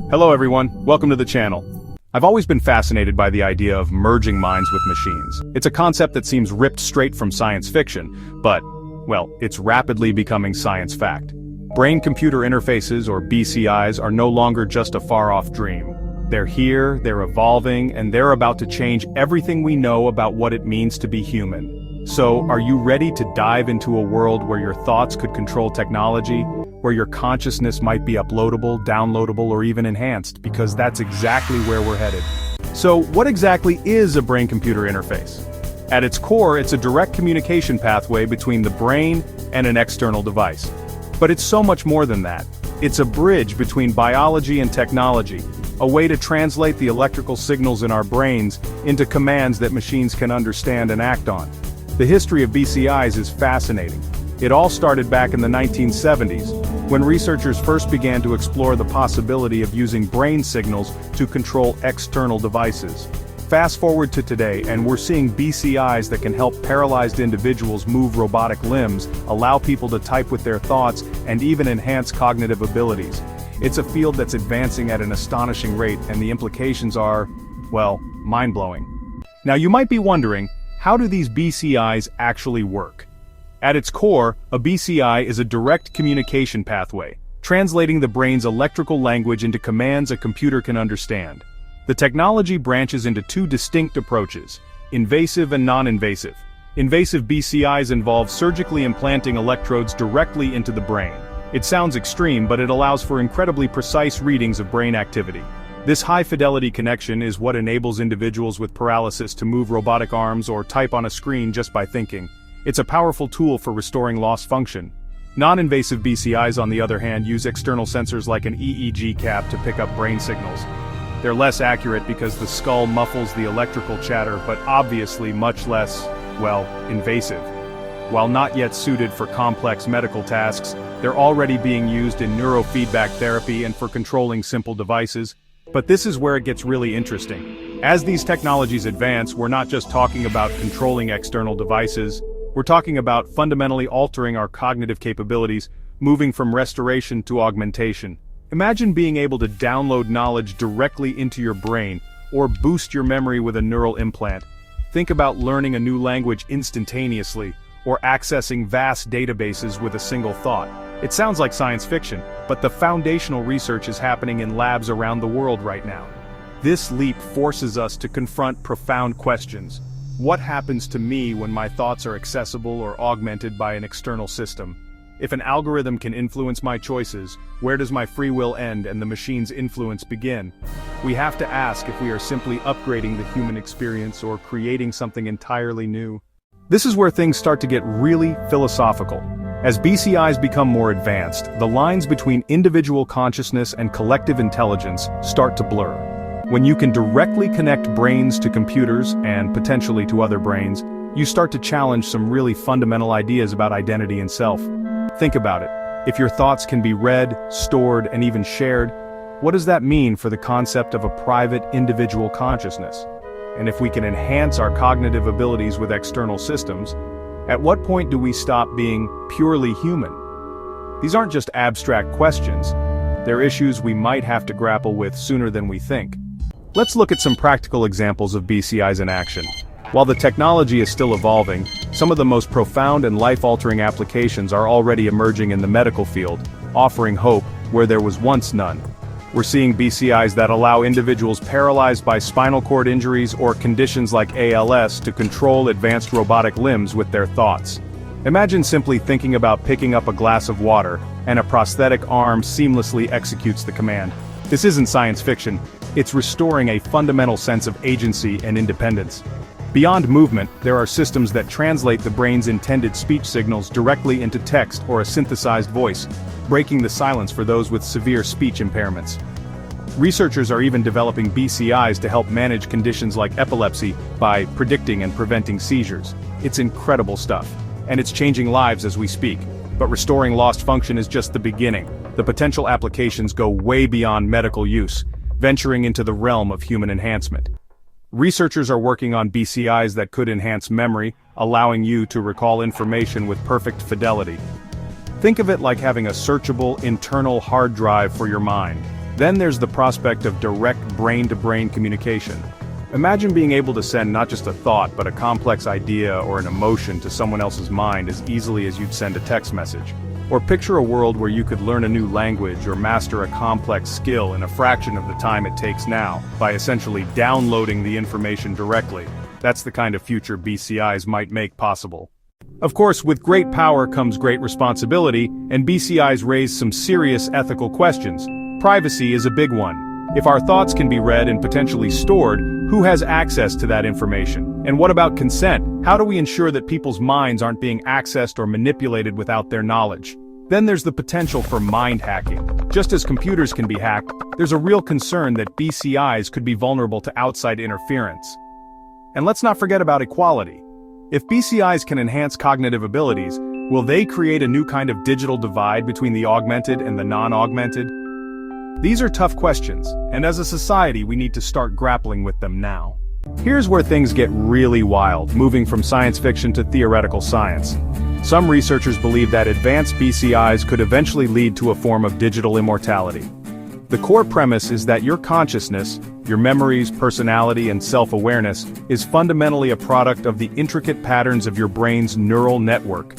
Hello everyone, welcome to the channel. I've always been fascinated by the idea of merging minds with machines. It's a concept that seems ripped straight from science fiction, but, well, it's rapidly becoming science fact. Brain-computer interfaces, or BCIs, are no longer just a far-off dream. They're here, they're evolving, and they're about to change everything we know about what it means to be human. So, are you ready to dive into a world where your thoughts could control technology, where your consciousness might be uploadable, downloadable, or even enhanced, because that's exactly where we're headed. So, what exactly is a brain-computer interface? At its core, it's a direct communication pathway between the brain and an external device. But it's so much more than that. It's a bridge between biology and technology, a way to translate the electrical signals in our brains into commands that machines can understand and act on. The history of BCIs is fascinating. It all started back in the 1970s, when researchers first began to explore the possibility of using brain signals to control external devices. Fast forward to today, and we're seeing BCIs that can help paralyzed individuals move robotic limbs, allow people to type with their thoughts, and even enhance cognitive abilities. It's a field that's advancing at an astonishing rate, and the implications are, well, mind-blowing. Now you might be wondering, how do these BCIs actually work? At its core, a BCI is a direct communication pathway, translating the brain's electrical language into commands a computer can understand. The technology branches into two distinct approaches: invasive and non-invasive. Invasive BCIs involve surgically implanting electrodes directly into the brain. It sounds extreme, but it allows for incredibly precise readings of brain activity. This high-fidelity connection is what enables individuals with paralysis to move robotic arms or type on a screen just by thinking. It's a powerful tool for restoring lost function. Non-invasive BCIs, on the other hand, use external sensors like an EEG cap to pick up brain signals. They're less accurate because the skull muffles the electrical chatter, but obviously much less, well, invasive. While not yet suited for complex medical tasks, they're already being used in neurofeedback therapy and for controlling simple devices. But this is where it gets really interesting. As these technologies advance, we're not just talking about controlling external devices, we're talking about fundamentally altering our cognitive capabilities, moving from restoration to augmentation. Imagine being able to download knowledge directly into your brain, or boost your memory with a neural implant. Think about learning a new language instantaneously, or accessing vast databases with a single thought. It sounds like science fiction, but the foundational research is happening in labs around the world right now. This leap forces us to confront profound questions. What happens to me when my thoughts are accessible or augmented by an external system? If an algorithm can influence my choices, where does my free will end and the machine's influence begin? We have to ask if we are simply upgrading the human experience or creating something entirely new. This is where things start to get really philosophical. As BCIs become more advanced, the lines between individual consciousness and collective intelligence start to blur. When you can directly connect brains to computers, and potentially to other brains, you start to challenge some really fundamental ideas about identity and self. Think about it. If your thoughts can be read, stored, and even shared, what does that mean for the concept of a private, individual consciousness? And if we can enhance our cognitive abilities with external systems, at what point do we stop being purely human? These aren't just abstract questions. They're issues we might have to grapple with sooner than we think. Let's look at some practical examples of BCIs in action. While the technology is still evolving, some of the most profound and life-altering applications are already emerging in the medical field, offering hope where there was once none. We're seeing BCIs that allow individuals paralyzed by spinal cord injuries or conditions like ALS to control advanced robotic limbs with their thoughts. Imagine simply thinking about picking up a glass of water, and a prosthetic arm seamlessly executes the command. This isn't science fiction, it's restoring a fundamental sense of agency and independence. Beyond movement, there are systems that translate the brain's intended speech signals directly into text or a synthesized voice, breaking the silence for those with severe speech impairments. Researchers are even developing BCIs to help manage conditions like epilepsy by predicting and preventing seizures. It's incredible stuff, and it's changing lives as we speak. But restoring lost function is just the beginning. The potential applications go way beyond medical use, venturing into the realm of human enhancement. Researchers are working on BCIs that could enhance memory, allowing you to recall information with perfect fidelity. Think of it like having a searchable internal hard drive for your mind. Then there's the prospect of direct brain-to-brain communication. Imagine being able to send not just a thought but a complex idea or an emotion to someone else's mind as easily as you'd send a text message. Or picture a world where you could learn a new language or master a complex skill in a fraction of the time it takes now, by essentially downloading the information directly. That's the kind of future BCIs might make possible. Of course, with great power comes great responsibility, and BCIs raise some serious ethical questions. Privacy is a big one. If our thoughts can be read and potentially stored, who has access to that information? And what about consent? How do we ensure that people's minds aren't being accessed or manipulated without their knowledge? Then there's the potential for mind hacking. Just as computers can be hacked, there's a real concern that BCIs could be vulnerable to outside interference. And let's not forget about equality. If BCIs can enhance cognitive abilities, will they create a new kind of digital divide between the augmented and the non-augmented? These are tough questions, and as a society we need to start grappling with them now. Here's where things get really wild, moving from science fiction to theoretical science. Some researchers believe that advanced BCIs could eventually lead to a form of digital immortality. The core premise is that your consciousness, your memories, personality, and self-awareness is fundamentally a product of the intricate patterns of your brain's neural network.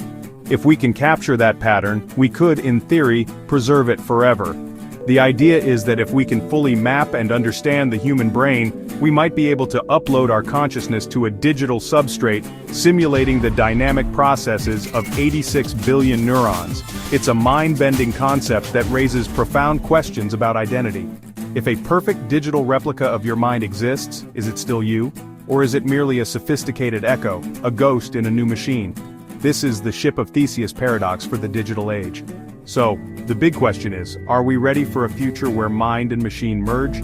If we can capture that pattern, we could, in theory, preserve it forever. The idea is that if we can fully map and understand the human brain, we might be able to upload our consciousness to a digital substrate, simulating the dynamic processes of 86 billion neurons. It's a mind-bending concept that raises profound questions about identity. If a perfect digital replica of your mind exists, is it still you? Or is it merely a sophisticated echo, a ghost in a new machine? This is the ship of Theseus paradox for the digital age. So, the big question is, are we ready for a future where mind and machine merge?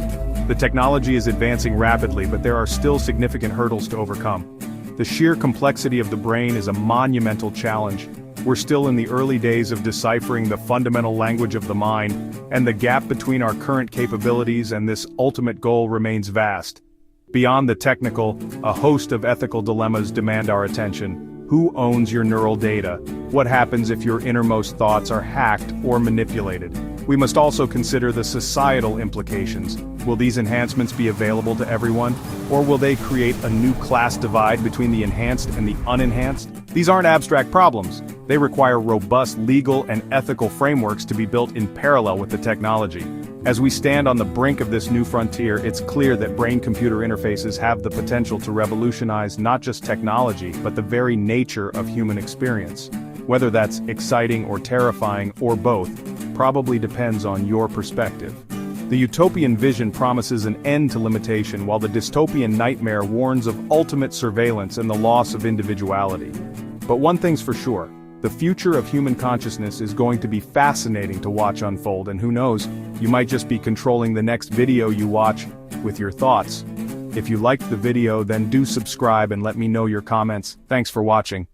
The technology is advancing rapidly, but there are still significant hurdles to overcome. The sheer complexity of the brain is a monumental challenge. We're still in the early days of deciphering the fundamental language of the mind, and the gap between our current capabilities and this ultimate goal remains vast. Beyond the technical, a host of ethical dilemmas demand our attention. Who owns your neural data? What happens if your innermost thoughts are hacked or manipulated? We must also consider the societal implications. Will these enhancements be available to everyone? Or will they create a new class divide between the enhanced and the unenhanced? These aren't abstract problems. They require robust legal and ethical frameworks to be built in parallel with the technology. As we stand on the brink of this new frontier, it's clear that brain-computer interfaces have the potential to revolutionize not just technology, but the very nature of human experience. Whether that's exciting or terrifying, or both, probably depends on your perspective. The utopian vision promises an end to limitation, while the dystopian nightmare warns of ultimate surveillance and the loss of individuality. But one thing's for sure. The future of human consciousness is going to be fascinating to watch unfold, and who knows, you might just be controlling the next video you watch with your thoughts. If you liked the video, then do subscribe and let me know your comments. Thanks for watching.